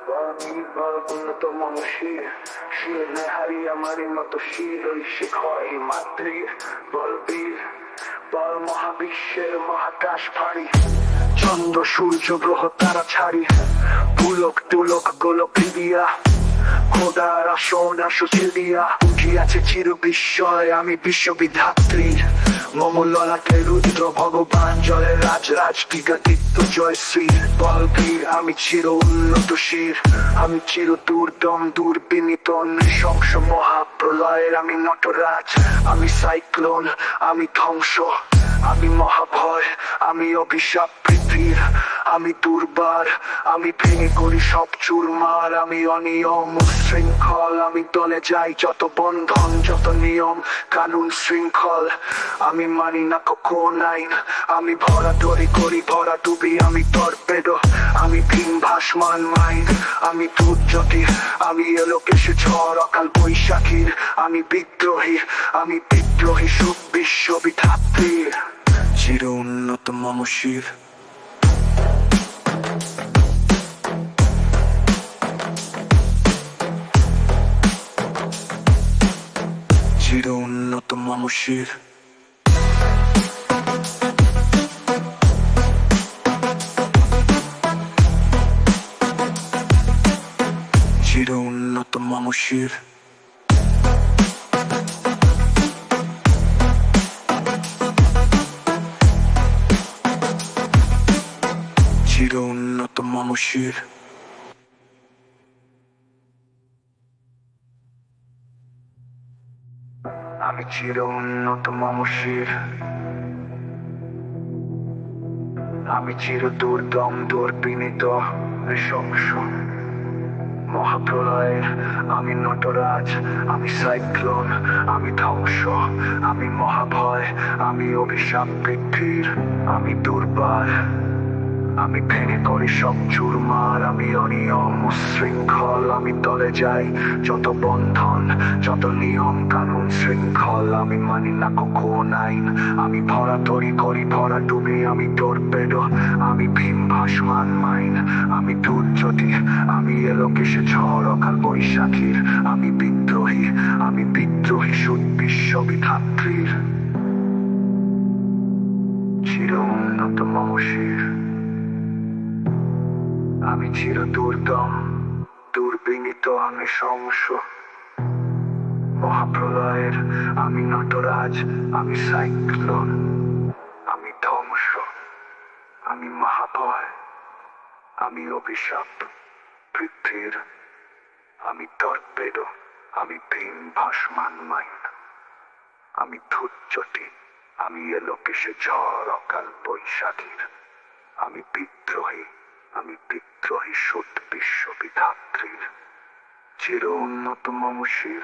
উন্নত মানুষের শিরে হারি আমারই মতো শির ওই শিখয় মাতৃ বলবীর বল মহাবিশ্বের মহাকাশ ভারী চন্দ্র সূর্য গ্রহ তারা ছাড়ি পুলক তুলক গোলক দিয়া খোদার আসন আসুচিল দিয়া উঠিয়াছে চির বিস্ময় আমি বিশ্ববিধাত্রী মমললাটে রুদ্র ভগবান জলের রাজ বিগতিত্ব জয়শ্রী বলবীর আমি চির উন্নত শির আমি চির দুর্দম দুর্বিনীত নৃশংস মহাপ্রলয়ের আমি নটরাজ আমি সাইক্লোন আমি ধ্বংস আমি মহাভয় আমি অভিশাপ পৃথিবীর আমি দুর্বার আমি ভেঙে করি সব চুরমার আমি অনিয়ম শৃঙ্খল আমি দলে যাই যত বন্ধন যত নিয়ম কানুন শৃঙ্খল আমি মানি না কখন আইন আমি ভরা দড়ি করি ভরা ডুবি আমি টর্পেডো আমি ভীম ভাসমান মাইন আমি দুর্যোগী আমি এলোকেশে ঝড় অকাল বৈশাখীর আমি বিদ্রোহী সুখ বিশ্ববিধাত্রীর চির উন্নত মমশির চির উন্নত মমশির চির উন্নত মমশির চির উন্নত মমশির আমি চির উন্নত মমশির আমি চির দুর্দম দুর্বিনীত নৃশংস মহাপ্রলয়ের আমি নটরাজ আমি সাইক্লোন আমি ধ্বংস আমি মহাভয় আমি অভিশাপ পৃথিবীর আমি দুর্বার আমি ভেঙে করি সব চুরমার আমি অনিয়ম উশৃঙ্খল আমি দলে যাই যত বন্ধন যত নিয়ম কানুন শৃঙ্খল আমি মানি না কখন আইন আমি ভরা তরি করি ভরা ডুবি আমি টর্পেডো আমি ভীম ভাসমান মাইন আমি দুর্যোগী আমি এলোকেশে ঝড় অকাল বৈশাখীর আমি বিদ্রোহী সুদ বিশ্ববিধাত্রীর চির উন্নত মমশির আমি চির দুর্দম দুর্বিনীত আমি নৃশংস মহাপ্রলয়ের আমি নটরাজ আমি সাইক্লোন আমি ধ্বংস আমি মহাভয় আমি অভিশাপ পৃথিবীর আমি টর্পেডো আমি ভীম ভাসমান মাইন আমি ধূর্যটি আমি এলোকেশে ঝড় অকাল বৈশাখীর আমি বিদ্রোহী সুদ বিশ্ববিধাত্রীর চির উন্নত মমশির